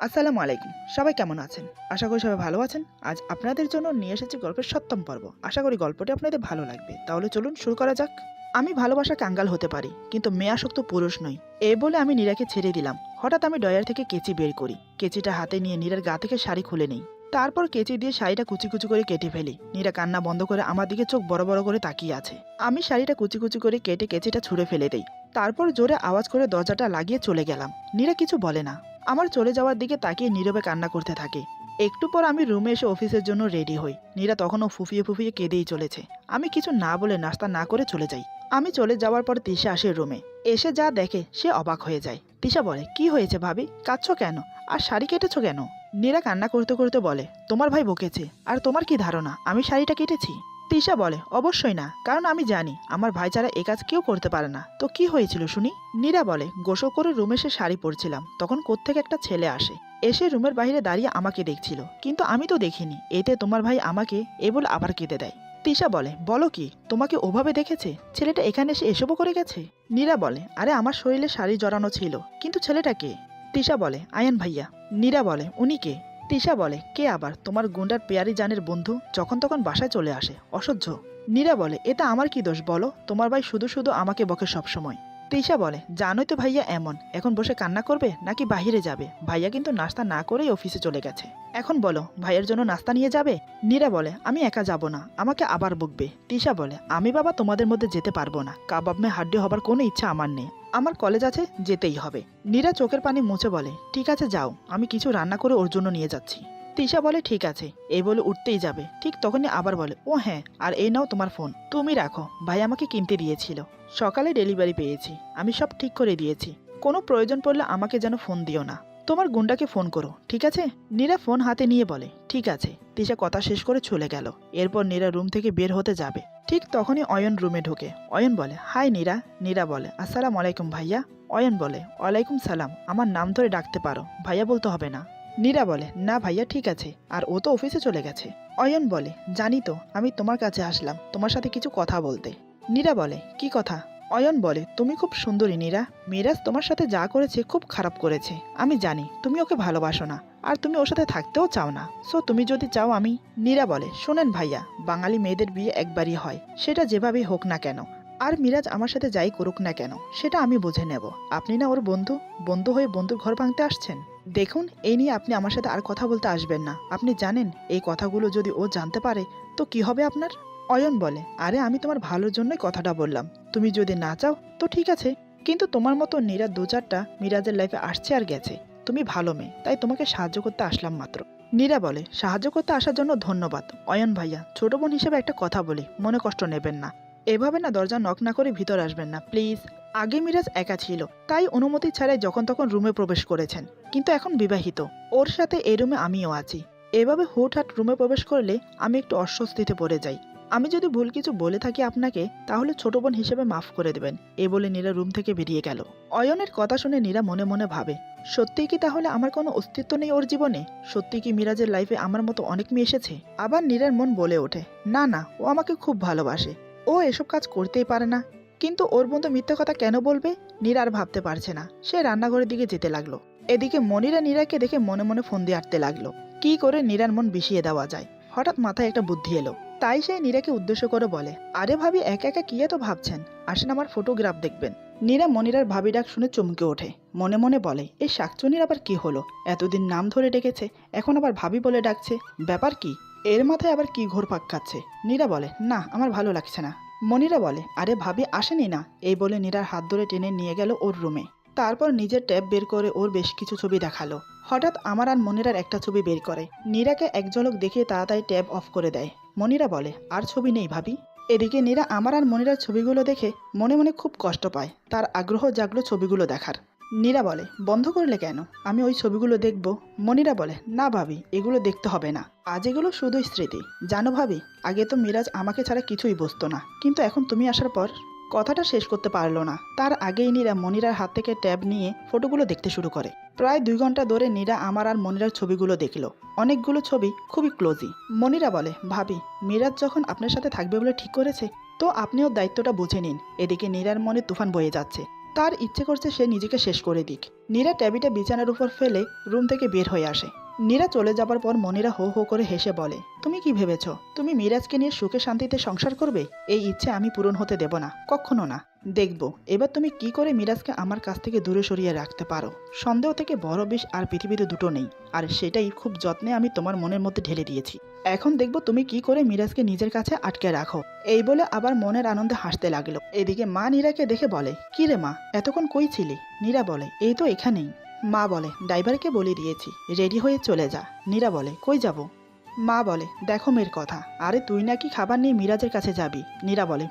আসসালামু আলাইকুম। সবাই কেমন আছেন? আশা করি সবাই ভালো আছেন। আজ আপনাদের জন্য নিয়ে এসেছি গল্পের ৭ম পর্ব। আশা করি গল্পটি আপনাদের ভালো লাগবে। তাহলে চলুন শুরু করা যাক। আমি ভালোবাসা কাঙ্গাল হতে পারি, কিন্তু মেয়াসক্ত পুরুষ নই। এই বলে আমি নীরাকে ছেড়ে দিলাম। হঠাৎ আমি ডয়ার থেকে কেচি বের করি। কেচিটা হাতে নিয়ে নীরার গা থেকে শাড়ি খুলে নেই। তারপর কেচি দিয়ে শাড়িটা কুচি কুচি করে কেটে ফেলি। নীরা কান্না বন্ধ করে আমার দিকে চোখ বড় বড় করে তাকিয়ে আছে। আমি শাড়িটা কুচি কুচি করে কেটে কেচিটা ছুঁড়ে ফেলে দেই। তারপর জোরে আওয়াজ করে দরজাটা লাগিয়ে চলে গেলাম। নীরা কিছু বলে না। আমার চলে যাওয়ার দিকে তাকিয়ে নীরবে কান্না করতে থাকে। একটু পর আমি রুমে এসে অফিসের জন্য রেডি হই। নীরা তখনও ফুফিয়ে ফুফিয়ে কেঁদেই চলেছে। আমি কিছু না বলে নাস্তা না করে চলে যাই। আমি চলে যাওয়ার পর তিশা আসে রুমে। এসে যা দেখে সে অবাক হয়ে যায়। তিশা বলে, কি হয়েছে ভাবি? কাঁদছো কেন? আর শাড়ি কেটেছো কেন? নীরা কান্না করতে করতে বলে, তোমার ভাই বকেছে। আর তোমার কি ধারণা আমি শাড়িটা কেটেছি? তিশা বলে, অবশ্যই না, কারণ আমি জানি আমার ভাই ছাড়া এ কাজ কেউ করতে পারে না। তো কি হয়েছিল শুনি? নীরা বলে, গোসল করে রুমে এসে শাড়ি পরছিলাম, তখন কোত্থেকে একটা ছেলে আসে। এসে রুমের বাইরে দাঁড়িয়ে আমাকে দেখছিল, কিন্তু আমি তো দেখিনি। এতে তোমার ভাই আমাকে এ বলে আবার কেঁদে দেয়। তিশা বলে, বলো কি, তোমাকে ওভাবে দেখেছে? ছেলেটা এখানে এসে এসবও করে গেছে? নীরা বলে, আরে আমার শরীরে শাড়ি জড়ানো ছিল, কিন্তু ছেলেটা কে? তিশা বলে, আয়ান ভাইয়া। নীরা বলে, উনি কে? তিশা বলে, কে আবার? তোমার গুন্ডার পেয়ারি জানের বন্ধু, যখন তখন বাসায় চলে আসে, অসহ্য। নীরা বলে, এটা আমার কি দোষ বলো? তোমার ভাই শুধু শুধু আমাকে বকে সবসময়। তিশা বলে, জানোই তো ভাইয়া এমন, এখন বসে কান্না করবে নাকি বাহিরে যাবে? ভাইয়া কিন্তু নাস্তা না করেই অফিসে চলে গেছে। এখন বলো, ভাইয়ের জন্য নাস্তা নিয়ে যাবে? নীরা বলে, আমি একা যাব না, আমাকে আবার বকবে। তিশা বলে, আমি বাবা তোমাদের মধ্যে যেতে পারবো না। কাবাব মে হাড্ডি হবার কোনো ইচ্ছা আমার নেই। আমার কলেজ আছে, যেতেই হবে। নীরা চোখের পানি মুছে বলে, ঠিক আছে যাও, আমি কিছু রান্না করে ওর জন্য নিয়ে যাচ্ছি। তিশা বলে, ঠিক আছে। এই বলে উঠতেই যাবে, ঠিক তখনই আবার বলে, ও হ্যাঁ, আর এই নাও তোমার ফোন, তুমি রাখো, ভাই আমাকে কিনতে দিয়েছিল। সকালে ডেলিভারি পেয়েছি, আমি সব ঠিক করে দিয়েছি। কোনো প্রয়োজন পড়লে আমাকে যেন ফোন দিও না। তোমার গুন্ডাকে ফোন করো, ঠিক আছে? নীরা ফোন হাতে নিয়ে বলে, ঠিক আছে। তিশা কথা শেষ করে চলে গেল। এরপর নীরা রুম থেকে বের হতে যাবে, ঠিক তখনই অয়ন রুমে ঢোকে। অয়ন বলে, হাই নীরা। নীরা বলে, আসসালাম আলাইকুম ভাইয়া। অয়ন বলে, ওয়ালাইকুম সালাম, আমার নাম ধরে ডাকতে পারো, ভাইয়া বলতে হবে না। নীরা বলে, না ভাইয়া ঠিক আছে, আর ও তো অফিসে চলে গেছে। অয়ন বলে, জানি তো, আমি তোমার কাছে আসলাম তোমার সাথে কিছু কথা বলতে। নীরা বলে, কি কথা? অয়ন বলে, তুমি খুব সুন্দরী নীরা। মিরাজ তোমার সাথে যা করেছে খুব খারাপ করেছে। আমি জানি তুমি ওকে ভালোবাসো না, আর তুমি ওর সাথে থাকতেও চাও না। সো তুমি যদি চাও আমি। নীরা বলে, শোনেন ভাইয়া, বাঙালি মেয়েদের বিয়ে একবারই হয়, সেটা যেভাবেই হোক না কেন। আর মিরাজ আমার সাথে যাই করুক না কেন, সেটা আমি বুঝে নেব। আপনি না ওর বন্ধু, বন্ধু হয়ে বন্ধুর ঘর ভাঙতে আসছেন? দেখুন, এই নিয়ে আপনি আমার সাথে আর কথা বলতে আসবেন না। আপনি জানেন এই কথাগুলো যদি ও জানতে পারে তো কি হবে আপনার? অয়ন বলে, আরে আমি তোমার ভালোর জন্যই কথাটা বললাম। তুমি যদি না চাও তো ঠিক আছে, কিন্তু তোমার মতো নীরা দু চারটা মিরাজের লাইফে আসছে আর গেছে। তুমি ভালো মেয়ে, তাই তোমাকে সাহায্য করতে আসলাম মাত্র। নীরা বলে, সাহায্য করতে আসার জন্য ধন্যবাদ। অয়ন ভাইয়া, ছোট বোন হিসেবে একটা কথা বলি, মনে কষ্ট নেবেন না। এভাবে না দরজা নক না করে ভিতর আসবেন না প্লিজ। আগে মিরাজ একা ছিল, তাই অনুমতি ছাড়াই যখন তখন রুমে প্রবেশ করেছেন, কিন্তু এখন বিবাহিত। ওর সাথে এই রুমে আমিও আছি। এভাবে হুটহাট রুমে প্রবেশ করলে আমি একটু অস্বস্তিতে পড়ে যাই। আমি যদি ভুল কিছু বলে থাকি আপনাকে, তাহলে ছোট বোন হিসেবে মাফ করে দেবেন। এ বলে নীরা রুম থেকে বেরিয়ে গেল। অয়নের কথা শুনে নীরা মনে মনে ভাবে, সত্যিই কি তাহলে আমার কোনো অস্তিত্ব নেই ওর জীবনে? সত্যি কি মিরাজের লাইফে আমার মতো অনেক মেয়ে এসেছে? আবার নীরার মন বলে ওঠে, না না, ও আমাকে খুব ভালোবাসে, ও এসব কাজ করতেই পারে না। কিন্তু ওর বন্ধু মিথ্যা কথা কেন বলবে? নীরা আর ভাবতে পারছে না। সে রান্নাঘরের দিকে যেতে লাগলো। এদিকে মনিরা নীরাকে দেখে মনে মনে ফোন দিয়ে আটতে লাগলো, কি করে নীরার মন বিষিয়ে দেওয়া যায়। হঠাৎ মাথায় একটা বুদ্ধি এলো, তাই সে নীরাকে উদ্দেশ্য করে বলে, আরে ভাবি, একা একা কি এত ভাবছেন? আসেন আমার ফটোগ্রাফ দেখবেন। নীরা মনিরার ভাবি ডাক শুনে চমকে ওঠে। মনে মনে বলে, এই শাকচুনির আবার কি হলো? এতদিন নাম ধরে ডেকেছে, এখন আবার ভাবি বলে ডাকছে, ব্যাপার কি? এর মাথায় আবার কি ঘোরপাক খাচ্ছে? নীরা বলে, না, আমার ভালো লাগছে না। মনিরা বলে, আরে ভাবি আসেনি না। এই বলে নীরার হাত ধরে টেনে নিয়ে গেল ওর রুমে। তারপর নিজের ট্যাব বের করে ওর বেশ কিছু ছবি দেখালো। হঠাৎ আমার আর মনিরার একটা ছবি বের করে। নীরাকে এক ঝলক দেখে তাড়াতাড়ি ট্যাব অফ করে দেয়। মনিরা বলে, আর ছবি নেই ভাবি। এদিকে নীরা আমার আর মনিরার ছবিগুলো দেখে মনে মনে খুব কষ্ট পায়। তার আগ্রহ জাগলো ছবিগুলো দেখার। নীরা বলে, বন্ধ করলে কেন? আমি ওই ছবিগুলো দেখব। মনিরা বলে, না ভাবি, এগুলো দেখতে হবে না। আজ এগুলো শুধুই স্মৃতি। জানো ভাবি, আগে তো মিরাজ আমাকে ছাড়া কিছুই বুঝতো না, কিন্তু এখন তুমি আসার পর। কথাটা শেষ করতে পারলো না, তার আগেই নীরা মনিরার হাত থেকে ট্যাব নিয়ে ফটোগুলো দেখতে শুরু করে। প্রায় 2 ঘন্টা ধরে নীরা আমার আর মনিরার ছবিগুলো দেখলো। অনেকগুলো ছবি খুবই ক্লোজি। মনিরা বলে, ভাবি, মিরাজ যখন আপনার সাথে থাকবে বলে ঠিক করেছে, তো আপনি ওর দায়িত্বটা বুঝে নিন। এদিকে নীরার মনে তুফান বয়ে যাচ্ছে। তার ইচ্ছে করছে সে নিজেকে শেষ করে দিক। নীরা ট্যাবিটা বিছানার উপর ফেলে রুম থেকে বের হয়ে আসে। নীরা চলে যাবার পর মনিরা হো হো করে হেসে বলে, তুমি কি ভেবেছ তুমি মিরাজকে নিয়ে সুখে শান্তিতে সংসার করবে? এই ইচ্ছে আমি পূরণ হতে দেব না, কখনো না। দেখব এবার তুমি কি করে মিরাজকে আমার কাছ থেকে দূরে সরিয়ে রাখতে পারো। সন্দেহ থেকে বড় বিষ আর পৃথিবীতে দুটো নেই, আর সেটাই খুব যত্নে আমি তোমার মনের মধ্যে ঢেলে দিয়েছি। এখন দেখব তুমি কি করে মিরাজকে নিজের কাছে আটকে রাখো। এই বলে আবার মনের আনন্দে হাসতে লাগলো। এদিকে মা নীরাকে দেখে বলে, কি রে মা, এতক্ষণ কই ছিলি? নীরা বলে, এই তো এখানেই। মা বলে, ড্রাইভারকে বলে দিয়েছি, রেডি হয়ে চলে যা। নীরা বলে, কই যাব? মা বলে, দেখো মেয়ের কথা, আরে তুই নাকি খাবার নিয়ে মিরাজের কাছে যাবি। নীরা বলে,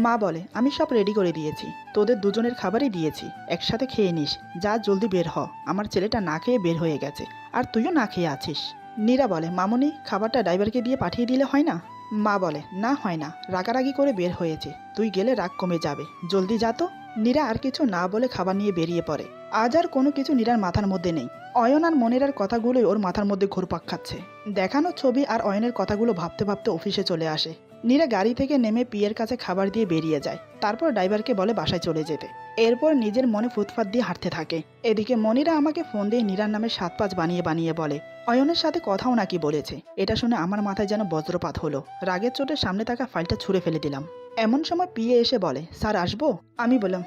মা বলে, আমি সব রেডি করে দিয়েছি, তোদের দুজনের খাবারই দিয়েছি, একসাথে খেয়ে নিস। যা জলদি বের হ, আমার ছেলেটা না খেয়ে বের হয়ে গেছে, আর তুইও না খেয়ে আছিস। নীরা বলে, মামুনি খাবারটা ড্রাইভারকে দিয়ে পাঠিয়ে দিলে হয় না? মা বলে, না হয় না, রাগারাগি করে বের হয়েছে, তুই গেলে রাগ কমে যাবে, জলদি যা তো। নীরা আর কিছু না বলে খাবার নিয়ে বেরিয়ে পড়ে। আজ আর কোনো কিছু নীরার মাথার মধ্যে নেই। অয়ন আর মনিরার কথাগুলোই ওর মাথার মধ্যে ঘুরপাক খাচ্ছে। দেখানো ছবি আর অয়নের কথাগুলো ভাবতে ভাবতে অফিসে চলে আসে। নীরা গাড়ি থেকে নেমে পিয়ের কাছে খাবার দিয়ে বেরিয়ে যায়, তারপর ড্রাইভারকে বলে বাসায় চলে যেতে। এরপর নিজের মনে ফুটফাত দিয়ে হাঁটতে থাকে। এদিকে মনিরা আমাকে ফোন দিয়ে নীরার নামে 7-5 বানিয়ে বানিয়ে বলে, অয়নের সাথে কথাও নাকি বলেছে। এটা শুনে আমার মাথায় যেন বজ্রপাত হলো। রাগের চোটে সামনে থাকা ফাইলটা ছুঁড়ে ফেলে দিলাম। এমন সময় পিয়ে এসে বলে, স্যার আসবো? আমি বললাম,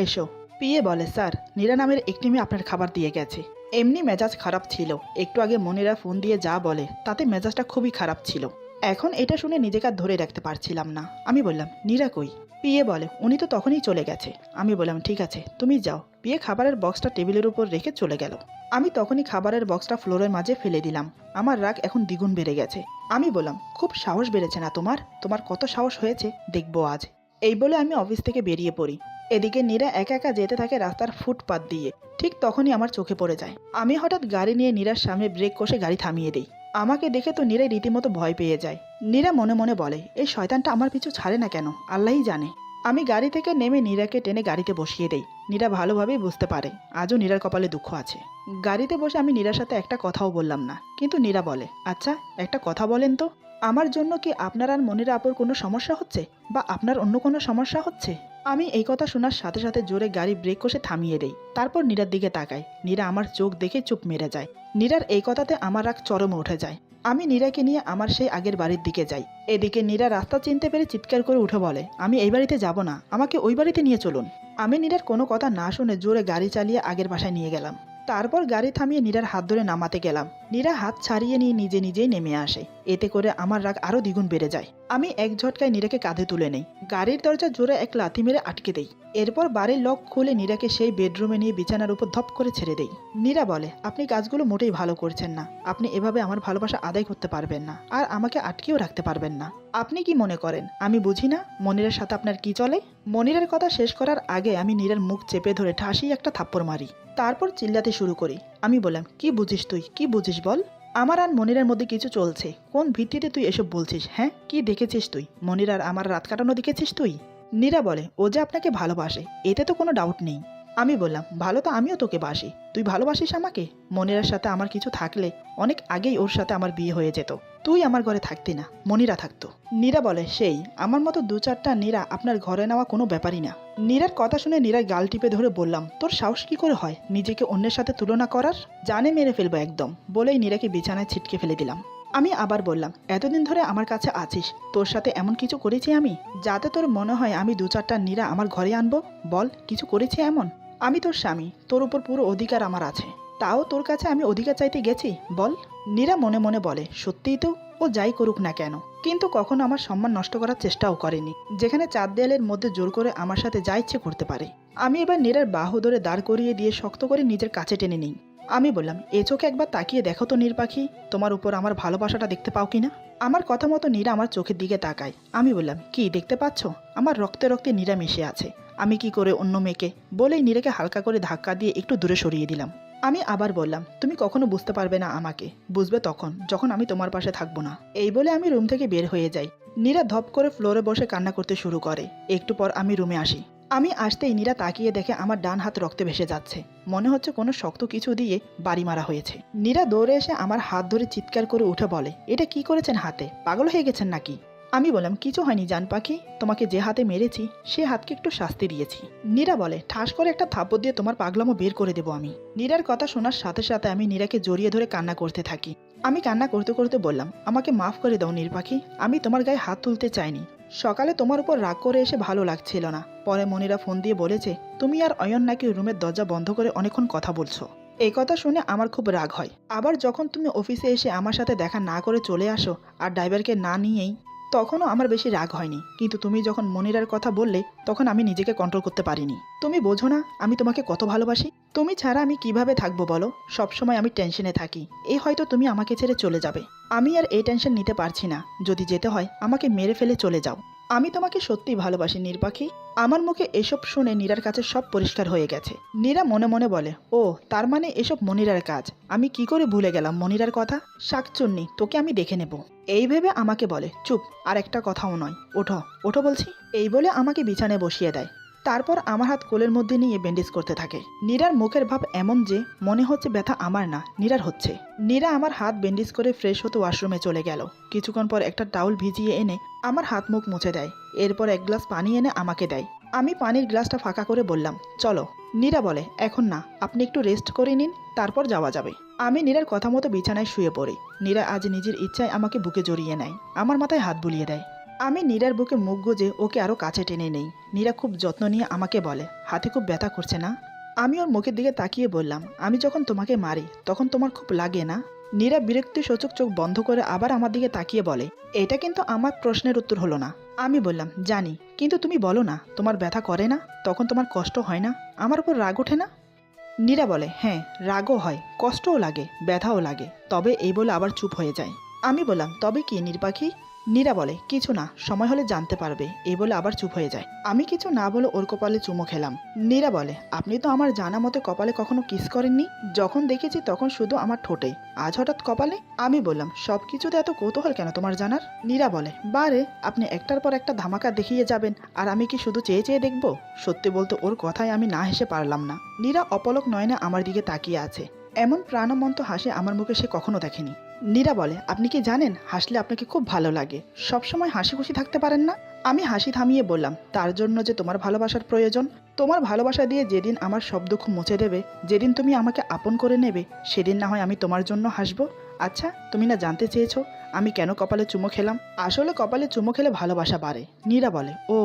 এসো। পিয়ে বলে, স্যার নীরা নামের একটি মেয়ে আপনার খাবার দিয়ে গেছে। এমনি মেজাজ খারাপ ছিল, একটু আগে মনিরা ফোন দিয়ে যা বলে তাতে মেজাজটা খুবই খারাপ ছিল। এখন এটা শুনে নিজেকে আর ধরে রাখতে পারছিলাম না। আমি বললাম, নীরা কই? পিয়ে বলে, উনি তো তখনই চলে গেছে। আমি বললাম, ঠিক আছে তুমি যাও। পিয়ে খাবারের বক্সটা টেবিলের উপর রেখে চলে গেল। আমি তখনই খাবারের বক্সটা ফ্লোরের মাঝে ফেলে দিলাম। আমার রাগ এখন দ্বিগুণ বেড়ে গেছে। আমি বললাম, খুব সাহস বেড়েছে না তোমার? তোমার কত সাহস হয়েছে দেখবো আজ। এই বলে আমি অফিস থেকে বেরিয়ে পড়ি। এদিকে নীরা একা একা যেতে থাকে রাস্তার ফুটপাত দিয়ে। ঠিক তখনই আমার চোখে পড়ে যায়। আমি হঠাৎ গাড়ি নিয়ে নীরার সামনে ব্রেক কষে গাড়ি থামিয়ে দিই। আমাকে দেখে তো নীরাই রীতিমতো ভয় পেয়ে যায়। নীরা মনে মনে বলে, এই শয়তানটা আমার পিছু ছাড়ে না কেন, আল্লাহই জানে। আমি গাড়ি থেকে নেমে নীরাকে টেনে গাড়িতে বসিয়ে দেই। নীরা ভালোভাবেই বুঝতে পারে আজও নীরার কপালে দুঃখ আছে। গাড়িতে বসে আমি নীরার সাথে একটা কথাও বললাম না, কিন্তু নীরা বলে, আচ্ছা একটা কথা বলেন তো, আমার জন্য কি আপনার আর মনিরা আপুর কোনো সমস্যা হচ্ছে, বা আপনার অন্য কোনো সমস্যা হচ্ছে? আমি এই কথা শোনার সাথে সাথে জোরে গাড়ি ব্রেক কষে থামিয়ে দেই। তারপর নীরার দিকে তাকাই। নীরা আমার চোখ দেখে চুপ মেরে যায়। নীরার এই কথাতে আমার রাগ চরমে উঠে যায়। আমি নীরাকে নিয়ে আমার সেই আগের বাড়ির দিকে যাই। এদিকে নীরা রাস্তা চিনতে পেরে চিৎকার করে উঠে বলে, আমি এই বাড়িতে যাব না, আমাকে ওই বাড়িতে নিয়ে চলুন। আমি নীরার কোনো কথা না শুনে জোরে গাড়ি চালিয়ে আগের বাসায় নিয়ে গেলাম। তারপর গাড়ি থামিয়ে নীরার হাত ধরে নামাতে গেলাম। নীরা হাত ছাড়িয়ে নিয়ে নিজে নিজেই নেমে আসে। এতে করে আমার রাগ আরো দ্বিগুণ বেড়ে যায়। আমি এক ঝটকায় নীরাকে কাঁধে তুলে নেই। গাড়ির দরজা জোরে এক লাথি মেরে আটকে দেই। এরপর বাড়ির লক খুলে নীরাকে সেই বেডরুমে নিয়ে বিছানার উপর ধপ করে ছেড়ে দেই। নীরা বলে, আপনি কাজগুলো মোটেই ভালো করছেন না। আপনি এভাবে আমার ভালোবাসা আদায় করতে পারবেন না, আর আমাকে আটকেও রাখতে পারবেন না। আপনি কি মনে করেন আমি বুঝি না মনিরার সাথে আপনার কি চলে? মনিরার কথা শেষ করার আগে আমি নীরার মুখ চেপে ধরে ঠাসি একটা থাপ্পড় মারি। তারপর চিল্লাতে শুরু করি। আমি বললাম, কি বুঝিস তুই, কি বুঝিস বল? আমার আর মনিরার মধ্যে কিছু চলছে, কোন ভিত্তিতে তুই এসব বলছিস? হ্যাঁ, কি দেখেছিস তুই? মনিরার আমার রাত কাটানো দেখেছিস তুই? নীরা বলে, ও যে আপনাকে ভালোবাসে এতে তো কোনো ডাউট নেই। আমি বললাম, ভালো তো আমিও তোকে বাসি, তুই ভালোবাসিস আমাকে? মনিরার সাথে আমার কিছু থাকলে অনেক আগেই ওর সাথে আমার বিয়ে হয়ে যেত। তুই আমার ঘরে থাকতি না, মনিরা থাকতো। নীরা বলে, সেই আমার মতো 2-4টা নীরা আপনার ঘরে নেওয়া কোনো ব্যাপারই না। নীরার কথা শুনে নীরার গাল টিপে ধরে বললাম, তোর সাহস কি করে হয় নিজেকে অন্যের সাথে তুলনা করার? জানে মেরে ফেলবো একদম। বলেই নীরাকে বিছানায় ছিটকে ফেলে দিলাম। আমি আবার বললাম, এতদিন ধরে আমার কাছে আছিস, তোর সাথে এমন কিছু করেছি আমি যাতে তোর মনে হয় আমি 2-4টা নীরা আমার ঘরে আনবো? বল, কিছু করেছি এমন? আমি তোর স্বামী, তোর উপর পুরো অধিকার আমার আছে, তাও তোর কাছে আমি অধিকার চাইতে গেছি? বল। নীরা মনে মনে বলে, সত্যিই তো, ও যাই করুক না কেন, কিন্তু কখনো আমার সম্মান নষ্ট করার চেষ্টাও করেনি, যেখানে 4 দেয়ালের মধ্যে জোর করে আমার সাথে যা ইচ্ছে করতে পারে। আমি এবার নীরার বাহু ধরে দাঁড় করিয়ে দিয়ে শক্ত করে নিজের কাছে টেনে নিই। আমি বললাম, এ চোখে একবার তাকিয়ে দেখো তো নীর পাখি, তোমার উপর আমার ভালোবাসাটা দেখতে পাও কিনা? আমার কথা মতো নীরা আমার চোখের দিকে তাকায়। আমি বললাম, কি দেখতে পাচ্ছ? আমার রক্তে রক্তে নীরা মিশে আছে, আমি কি করে অন্য মেয়েকে? বলেই নীরাকে হালকা করে ধাক্কা দিয়ে একটু দূরে সরিয়ে দিলাম। আমি আবার বললাম, তুমি কখনো বুঝতে পারবে না আমাকে, বুঝবে তখন যখন আমি তোমার পাশে থাকবো না। এই বলে আমি রুম থেকে বের হয়ে যাই। নীরা ধপ করে ফ্লোরে বসে কান্না করতে শুরু করে। একটু পর আমি রুমে আসি। আমি আসতেই নীরা তাকিয়ে দেখে আমার ডান হাত রক্তে ভেসে যাচ্ছে, মনে হচ্ছে কোনো শক্ত কিছু দিয়ে বাড়ি মারা হয়েছে। নীরা দৌড়ে এসে আমার হাত ধরে চিৎকার করে উঠে বলে, এটা কি করেছেন হাতে, পাগল হয়ে গেছেন নাকি? আমি বললাম, কিছু হয়নি জান পাখি, তোমাকে যে হাতে মেরেছি সে হাতকে একটু শাস্তি দিয়েছি। নীরা বলে, ঠাস করে একটা থাপ্পড় দিয়ে তোমার পাগলামো বের করে দেবো আমি। নীরার কথা শোনার সাথে সাথে আমি নীরাকে জড়িয়ে ধরে কান্না করতে থাকি। আমি কান্না করতে করতে বললাম, আমাকে মাফ করে দাও নীর পাখি, আমি তোমার গায়ে হাত তুলতে চাইনি। সকালে তোমার উপর রাগ করে এসে ভালো লাগছিল না। পরে মনিরা ফোন দিয়ে বলেছে তুমি আর অয়ন নাকি রুমের দরজা বন্ধ করে অনেকক্ষণ কথা বলছো। এই কথা শুনে আমার খুব রাগ হয়। আবার যখন তুমি অফিসে এসে আমার সাথে দেখা না করে চলে আসো আর ড্রাইভারকে না নিয়েই, তখনও আমার বেশি রাগ হয়নি। কিন্তু তুমি যখন মনিরার কথা বললে তখন আমি নিজেকে কন্ট্রোল করতে পারিনি। তুমি বোঝো না আমি তোমাকে কত ভালোবাসি। তুমি ছাড়া আমি কিভাবে থাকবো বলো, সবসময় আমি টেনশনে থাকি। এই হয়তো তুমি আমাকে ছেড়ে চলে যাবে, আমি আর এই টেনশন নিতে পারছি না। যদি যেতে হয় আমাকে মেরে ফেলে চলে যাও। আমি তোমাকে সত্যি ভালোবাসি নীর পাখি। আমার মুখে এসব শুনে নীরার কাছে সব পরিষ্কার হয়ে গেছে। নীরা মনে মনে বলে, ও তার মানে এসব মনিরার কাজ। আমি কি করে ভুলে গেলাম মনিরার কথা। শাকচুন্নি, তোকে আমি দেখে নেব। এই ভেবে আমাকে বলে, চুপ, আর একটা কথাও নয়, ওঠো ওঠো বলছি। এই বলে আমাকে বিছানায় বসিয়ে দেয়। তারপর আমার হাত কোলের মধ্যে নিয়ে ব্যান্ডেজ করতে থাকে। নীরার মুখের ভাব এমন যে মনে হচ্ছে ব্যথা আমার না নীরার হচ্ছে। নীরা আমার হাত ব্যান্ডেজ করে ফ্রেশ হতে ওয়াশরুমে চলে গেল। কিছুক্ষণ পর একটা টাউল ভিজিয়ে এনে আমার হাত মুখ মুছে দেয়। এরপর এক গ্লাস পানি এনে আমাকে দেয়। আমি পানির গ্লাসটা ফাঁকা করে বললাম, চলো। নীরা বলে, এখন না, আপনি একটু রেস্ট করে নিন, তারপর যাওয়া যাবে। আমি নীরার কথা মতো বিছানায় শুয়ে পড়ি। নীরা আজ নিজের ইচ্ছায় আমাকে বুকে জড়িয়ে নেয়, আমার মাথায় হাত বুলিয়ে দেয়। আমি নীরার বুকে মুখ গুজে ওকে আরও কাছে টেনে নেই। নীরা খুব যত্ন নিয়ে আমাকে বলে, হাতে খুব ব্যথা করছে না? আমি ওর মুখের দিকে তাকিয়ে বললাম, আমি যখন তোমাকে মারি তখন তোমার খুব লাগে না? নীরা বিরক্তি সূচক চোখ বন্ধ করে আবার আমার দিকে তাকিয়ে বলে, এটা কিন্তু আমার প্রশ্নের উত্তর হলো না। আমি বললাম, জানি, কিন্তু তুমি বলো না তোমার ব্যথা করে না? তখন তোমার কষ্ট হয় না? আমার উপর রাগ ওঠে না? নীরা বলে, হ্যাঁ, রাগও হয়, কষ্টও লাগে, ব্যথাও লাগে, তবে এই বলে আবার চুপ হয়ে যায়। আমি বললাম, তবে কি নীর পাখি? নীরা বলে, কিছু না, সময় হলে জানতে পারবে, এই বলে আবার চুপ হয়ে যায়। আমি কিছু না বলে ওর কপালে চুমো খেলাম। নীরা বলে, আপনি তো আমার জানা মতে কপালে কখনো কিস করেননি। যখন দেখেছি তখন শুধু আমার ঠোঁটে, আজ হঠাৎ কপালে? আমি বললাম, সব কিছুতে এত কৌতূহল কেন তোমার জানার? নীরা বলে, বারে, আপনি একটার পর একটা ধামাকা দেখিয়ে যাবেন আর আমি কি শুধু চেয়ে চেয়ে দেখব? সত্যি বলতে ওর কথায় আমি না হেসে পারলাম না। নীরা অপলক নয়নে আমার দিকে তাকিয়ে আছে। এমন প্রাণবন্ত হাসি আমার মুখে সে কখনো দেখেনি। নীরা বলে, আপনি কি জানেন হাসলে আপনাকে খুব ভালো লাগে, সবসময় হাসি খুশি থাকতে পারেন না? আমি হাসি থামিয়ে বললাম, তার জন্য যে তোমার ভালোবাসার প্রয়োজন। তোমার ভালোবাসা দিয়ে যেদিন আমার সব দুঃখ মুছে দেবে, যেদিন তুমি আমাকে আপন করে নেবে, সেদিন না হয় আমি তোমার জন্য হাসবো। আচ্ছা, তুমি না জানতে চেয়েছো আমি কেন কপালে চুমো খেলাম? আসলে কপালে চুমো খেলে ভালোবাসা বাড়ে। নীরা বলে, ও।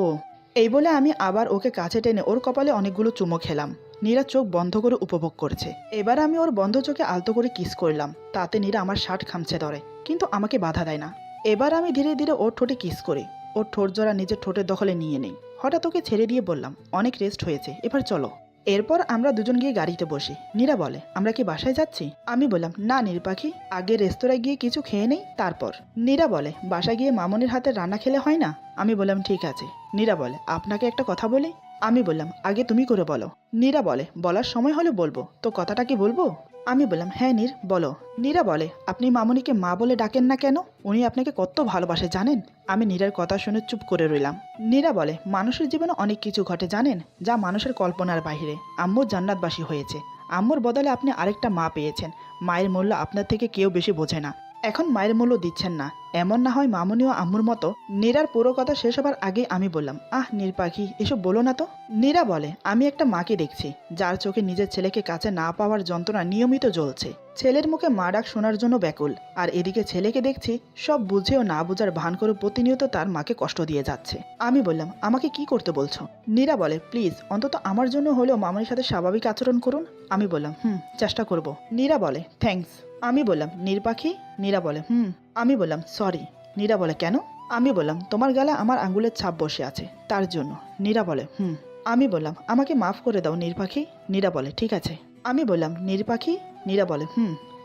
এই বলে আমি আবার ওকে কাছে টেনে ওর কপালে অনেকগুলো চুমো খেলাম। নীরা চোখ বন্ধ করে উপভোগ করছে। এবার আমি ওর বন্ধ চোখে আলতো করে কিস করলাম। তাতে নীরা আমার শার্ট খামচে ধরে, কিন্তু আমাকে বাধা দেয় না। এবার আমি ধীরে ধীরে ওর ঠোঁটে কিস করি। ওর ঠোঁট জোড়া নিজের ঠোঁটের দখলে নিয়ে নেই। হঠাৎ ওকে ছেড়ে দিয়ে বললাম, অনেক রেস্ট হয়েছে, এবার চলো। এরপর আমরা দুজন গিয়ে গাড়িতে বসি। নীরা বলে, আমরা কি বাসায় যাচ্ছি? আমি বললাম, না নীর পাখি, আগে রেস্তোরাঁয় গিয়ে কিছু খেয়ে নেই তারপর। নীরা বলে, বাসায় গিয়ে মামনির হাতে রান্না খেলে হয় না? আমি বললাম, ঠিক আছে। নীরা বলে, আপনাকে একটা কথা বলি? আমি বললাম, আগে তুমি করে বলো। নীরা বলে, বলার সময় হলে বলবো, তো কথাটা কি বলবো? আমি বললাম, হ্যাঁ নীর, বলো। নীরা বলে, আপনি মামনিকে মা বলে ডাকেন না কেন? উনি আপনাকে কত ভালোবাসে জানেন? আমি নীরার কথা শুনে চুপ করে রইলাম। নীরা বলে, মানুষের জীবনে অনেক কিছু ঘটে জানেন, যা মানুষের কল্পনার বাইরে। আম্মু জান্নাতবাসী হয়েছে, আম্মুর বদলে আপনি আরেকটা মা পেয়েছেন। মায়ের মূল্য আপনার থেকে কেউ বেশি বোঝে না। এখন মায়ের মূল্য দিচ্ছেন না, এমন না হয় মামুনিও আম্মুর মতো। নীরার পুরো কথা শেষ হবার আগে আমি বললাম, আহ নীর পাখি, এসব বলো না তো। নীরা বলে, আমি একটা মাকে দেখছি যার চোখে নিজের ছেলেকে কাছে না পাওয়ার যন্ত্রণা নিয়মিত জ্বলছে। ছেলের মুখে মা ডাক শোনার জন্য ব্যাকুল, আর এদিকে ছেলেকে দেখছি সব বুঝেও না বুঝার ভান করে প্রতিনিয়ত তার মাকে কষ্ট দিয়ে যাচ্ছে। আমি বললাম, আমাকে কি করতে বলছো? নীরা বলে, প্লিজ অন্তত আমার জন্য হলেও মামনির সাথে স্বাভাবিক আচরণ করুন। আমি বললাম, চেষ্টা করব। নীরা বলে, থ্যাঙ্কস। আমি বললাম, নীর পাখি? নীরা বলে, আমি বললাম, সরি। নীরা বলে, কেন? আমি বললাম, তোমার গালে আমার আঙ্গুলের ছাপ বসে আছে, তার জন্য। নীরা বলে, আমি বললাম, আমাকে মাফ করে দাও নীর পাখি। নীরা বলে, ঠিক আছে। আমি বললাম, নীর পাখি? নীরা বলে,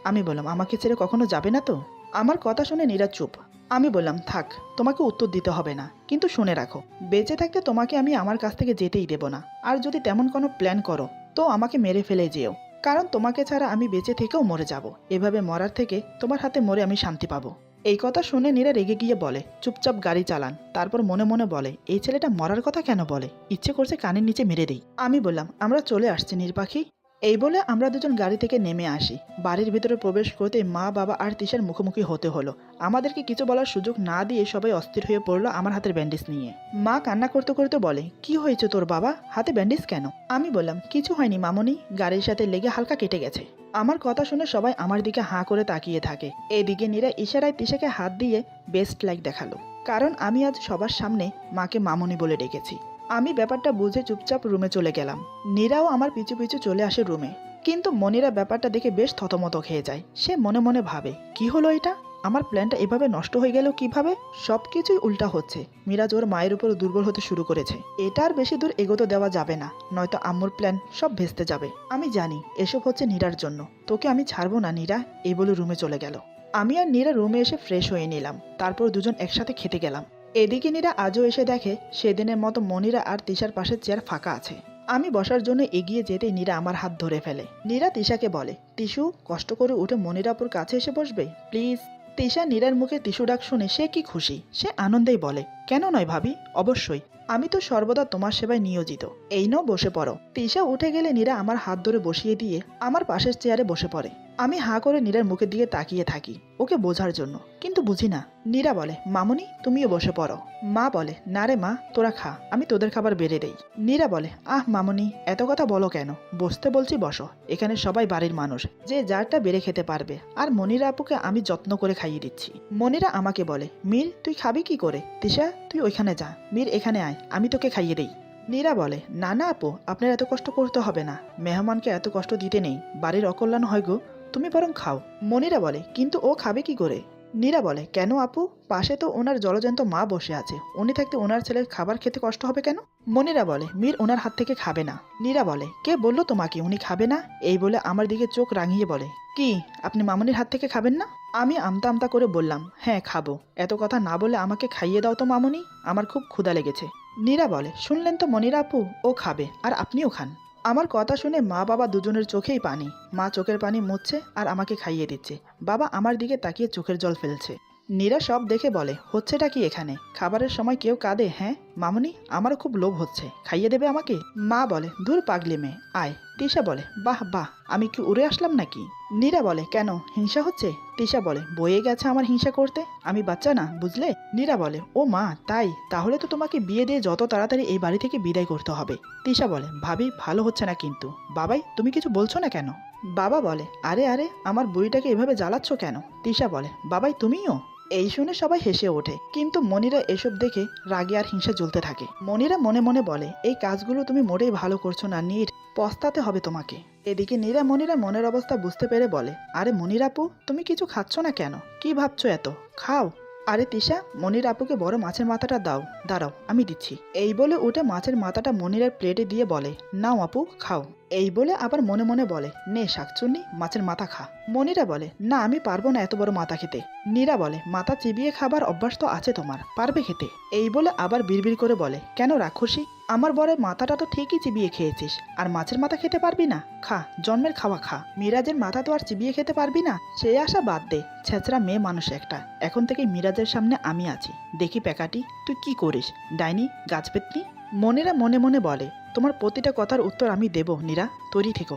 আমি বললাম, আমাকে ছেড়ে কখনো যাবে না তো? আমার কথা শুনে নীরা চুপ। আমি বললাম, থাক, তোমাকে উত্তর দিতে হবে না, কিন্তু শুনে রাখো, বেঁচে থাকতে তোমাকে আমি আমার কাছ থেকে যেতেই দেব না। আর যদি তেমন কোনো প্ল্যান করো তো আমাকে মেরে ফেলে যেও, কারণ তোমাকে ছাড়া আমি বেঁচে থেকেও মরে যাব। এভাবে মরার থেকে তোমার হাতে মরে আমি শান্তি পাবো। এই কথা শুনে নীরা রেগে গিয়ে বলে, চুপচাপ গাড়ি চালান। তারপর মনে মনে বলে, এই ছেলেটা মরার কথা কেন বলে, ইচ্ছে করছে কানের নিচে মেরে দেই। আমি বললাম, আমরা চলে আসছি নীর পাখি। এই বলে আমরা দুজন গাড়ি থেকে নেমে আসি। বাড়ির ভিতরে প্রবেশ করতেই মা, বাবা আর তিশার মুখোমুখি হতে হলো। আমাদেরকে কিছু বলার সুযোগ না দিয়ে সবাই অস্থির হয়ে পড়লো আমার হাতের ব্যান্ডেজ নিয়ে। মা কান্না করতে করতে বলে, কি হয়েছে তোর বাবা, হাতে ব্যান্ডেজ কেন? আমি বললাম, কিছু হয়নি মামনি, গাড়ির সাথে লেগে হালকা কেটে গেছে। আমার কথা শুনে সবাই আমার দিকে হাঁ করে তাকিয়ে থাকে। এদিকে নীরা ইশারায় তিশাকে হাত দিয়ে বেস্ট লাইক দেখালো, কারণ আমি আজ সবার সামনে মাকে মামনি বলে ডেকেছি। আমি ব্যাপারটা বুঝে চুপচাপ রুমে চলে গেলাম। নীরাও আমার পিছু পিছু চলে আসে রুমে। কিন্তু মনিরা ব্যাপারটা দেখে বেশ থতমত খেয়ে যায়। সে মনে মনে ভাবে, কি হলো এটা, আমার প্ল্যানটা এভাবে নষ্ট হয়ে গেল কিভাবে? সবকিছুই উল্টা হচ্ছে। মিরাজ ওর মায়ের উপর দুর্বল হতে শুরু করেছে। এটা আর বেশি দূর এগোতে দেওয়া যাবে না, নয়তো আম্মুর প্ল্যান সব ভেস্তে যাবে। আমি জানি এসব হচ্ছে নীরার জন্য, তোকে আমি ছাড়বো না নীরা, এই বলে রুমে চলে গেল। আমি আর নীরা রুমে এসে ফ্রেশ হয়ে নিলাম, তারপর দুজন একসাথে খেতে গেলাম। এদিকে নীরা আজও এসে দেখে সেদিনের মতো মনিরা আর তিশার পাশে চেয়ার ফাঁকা আছে। আমি বসার জন্য এগিয়ে যেতেই নীরা আমার হাত ধরে ফেলে। নীরা তিশাকে বলে, টিসু কষ্ট করে উঠে মনিরাপুর কাছে এসে বসবে প্লিজ। তিশা নীরার মুখে টিসু ডাক শুনে সে কি খুশি, সে আনন্দেই বলে, কেন নয় ভাবি, অবশ্যই, আমি তো সর্বদা তোমার সেবায় নিয়োজিত, এই নাও বসে পড়ো। তিশা উঠে গেলে নীরা আমার হাত ধরে বসিয়ে দিয়ে আমার পাশের চেয়ারে বসে পড়ে। আমি হাঁ করে নীরার মুখের দিকে তাকিয়ে থাকি ওকে বোঝার জন্য, কিন্তু বুঝি না। নীরা বলে, মামনি তুমিও বসে পড়ো। মা বলে, না রে মা, তোরা খা, আমি তোদের খাবার বেড়ে দেই। নীরা বলে, আহ মামনি এত কথা বলো কেন, বসতে বলছি বসো, এখানে সবাই বাড়ির মানুষ, যে যারটা বেড়ে খেতে পারবে, আর মনিরা আপুকে আমি যত্ন করে খাইয়ে দিচ্ছি। মনিরা আমাকে বলে, মীর তুই খাবি কি করে, তিশা তুই ওইখানে যা, মীর এখানে আয়, আমি তোকে খাইয়ে দেই। নীরা বলে, না না আপু, আপনার এত কষ্ট করতে হবে না, মেহমানকে এত কষ্ট দিতে নেই, বাড়ির অকল্যাণ হয় গো, তুমি বরং খাও। মনিরা বলে, কিন্তু ও খাবে কি করে? নীরা বলে, কেন আপু, পাশে তো ওনার জলজন্ত মা বসে আছে, উনি থাকতে ওনার ছেলের খাবার খেতে কষ্ট হবে কেন? মনিরা বলে, মীর ওনার হাত থেকে খাবে না। নীরা বলে, কে বললো তোমাকে উনি খাবে না? এই বলে আমার দিকে চোখ রাঙিয়ে বলে, কি আপনি মামনির হাত থেকে খাবেন না? আমি আমতা আমতা করে বললাম, হ্যাঁ খাবো। এত কথা না বলে আমাকে খাইয়ে দাও তো মামনি, আমার খুব ক্ষুধা লেগেছে। নীরা বলে, শুনলেন তো মনিরা আপু, ও খাবে, আর আপনিও খান। আমার কথা শুনে মা বাবা দুজনের চোখেই পানি। মা চোখের পানি মুছছে আর আমাকে খাইয়ে দিচ্ছে, বাবা আমার দিকে তাকিয়ে চোখের জল ফেলছে। নীরা সব দেখে বলে, হচ্ছেটা কি এখানে, খাবারের সময় কেউ কাঁদে? হ্যাঁ মামনি, আমারও খুব লোভ হচ্ছে, খাইয়ে দেবে আমাকে? মা বলে, ধুর পাগলি মেয়ে, আয়। তিশা বলে, বাহ বাহ, আমি কি উড়ে আসলাম নাকি? নীরা বলে, কেন হিংসা হচ্ছে? তিশা বলে, বয়ে গেছে আমার হিংসা করতে, আমি বাচ্চা না বুঝলে? নীরা বলে, ও মা তাই, তাহলে তো তোমাকে বিয়ে দিয়ে যত তাড়াতাড়ি এই বাড়ি থেকে বিদায় করতে হবে। তিশা বলে, ভাবি ভালো হচ্ছে না কিন্তু। বাবাই তুমি কিছু বলছো না কেন? বাবা বলে, আরে আরে আমার বুড়িটাকে এভাবে জ্বালাচ্ছ কেন? তিশা বলে, বাবাই তুমিও? এই শুনে সবাই হেসে ওঠে, কিন্তু মনিরা এসব দেখে রাগে আর হিংসা জ্বলতে থাকে। মনিরা মনে মনে বলে, এই কাজগুলো তুমি মোটেই ভালো করছো না নীর, পস্তাতে হবে তোমাকে। এদিকে নীরা মনিরা মনের অবস্থা বুঝতে পেরে বলে, আরে মনির আপু তুমি কিছু খাচ্ছ না কেন, কি ভাবছো এত, খাও। আরে তিশা, মনির আপুকে বড় মাছের মাথাটা দাও, দাঁড়াও আমি দিচ্ছি। এই বলে উঠে মাছের মাথাটা মনিরের প্লেটে দিয়ে বলে, নাও আপু খাও। এই বলে আবার মনে মনে বলে, নে শাকচুন্নি মাছের মাথা খা। মনিরা বলে, না আমি পারবো না এত বড় মাথা খেতে। নীরা বলে, মাথা চিবিয়ে খাবার অভ্যাস তো আছে তোমার, পারবে খেতে। এই বলে আবার বিড়বিড় করে বলে, কেন রাক্ষসী, আমার বরের মাথাটা তো ঠিকই চিবিয়ে খেয়েছিস, আর মাছের মাথা খেতে পারবি না? খা, জন্মের খাওয়া খা, মিরাজের মাথা তো আর চিবিয়ে খেতে পারবি না? সেই আশা বাদ দে, ছেঁচড়া মেয়ে মানুষ একটা। এখন থেকে মিরাজের সামনে আমি আছি, দেখি প্যাকাটি তুই কি করিস, ডাইনি গাছপেতনি। মনিরা মনে মনে বলে, তোমার প্রতিটা কথার উত্তর আমি দেব নীরা, তৈরি থেকো।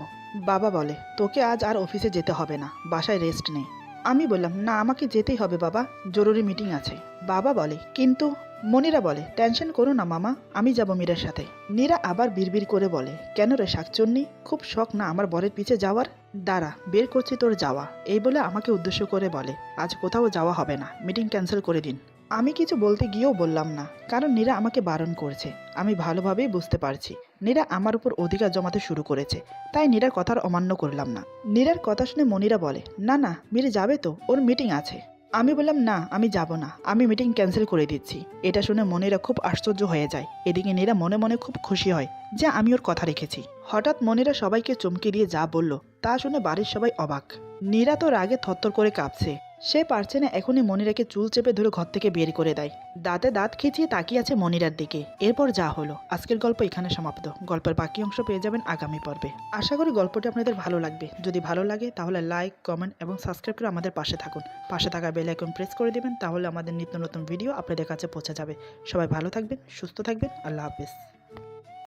বাবা বলে, তোকে আজ আর অফিসে যেতে হবে না, বাসায় রেস্ট নে। আমি বললাম, না আমাকে যেতেই হবে বাবা, জরুরি মিটিং আছে। বাবা বলে, কিন্তু। মনিরা বলে, টেনশন করো না মামা, আমি যাব মীরের সাথে। নীরা আবার বিড়বিড় করে বলে, কেন রে শাকচুন্নি, খুব শখ না আমার বরের পিছে যাওয়ার? দাঁড়া বের করছি তোর যাওয়া। এই বলে আমাকে উদ্দেশ্য করে বলে, আজ কোথাও যাওয়া হবে না, মিটিং ক্যান্সেল করে দিন। আমি কিছু বলতে গিয়েও বললাম না, কারণ নীরা আমাকে বারণ করছে। আমি ভালোভাবেই বুঝতে পারছি নীরা আমার উপর অধিকার জমাতে শুরু করেছে, তাই নীরার কথার অমান্য করলাম না। নীরার কথা শুনে মনিরা বলে, না না মীর যাবে তো, ওর মিটিং আছে। আমি বললাম, না আমি যাব না, আমি মিটিং ক্যান্সেল করে দিচ্ছি। এটা শুনে মনিরা খুব আশ্চর্য হয়ে যায়। এদিকে নীরা মনে মনে খুব খুশি হয় যে আমি ওর কথা রেখেছি। হঠাৎ মনিরা সবাইকে চমকে দিয়ে যা বলল তা শুনে বাড়ির সবাই অবাক। নীরা তো রাগে থরথর করে কাঁপছে, সে পারছে না এখনই মনিরাকে চুল চেপে ধরে ঘর থেকে বের করে দেয়। দাঁতে দাঁত খিচিয়ে তাকিয়ে আছে মনিরার দিকে। এরপর যা হলো, আজকের গল্প এখানে সমাপ্ত। গল্পের বাকি অংশ পেয়ে যাবেন আগামী পর্বে। আশা করি গল্পটি আপনাদের ভালো লাগবে। যদি ভালো লাগে তাহলে লাইক, কমেন্ট এবং সাবস্ক্রাইব করে আমাদের পাশে থাকুন। পাশে থাকা বেল আইকন প্রেস করে দেবেন, তাহলে আমাদের নিত্য নতুন ভিডিও আপনাদের কাছে পৌঁছে যাবে। সবাই ভালো থাকবেন, সুস্থ থাকবেন, আল্লাহ হাফেজ।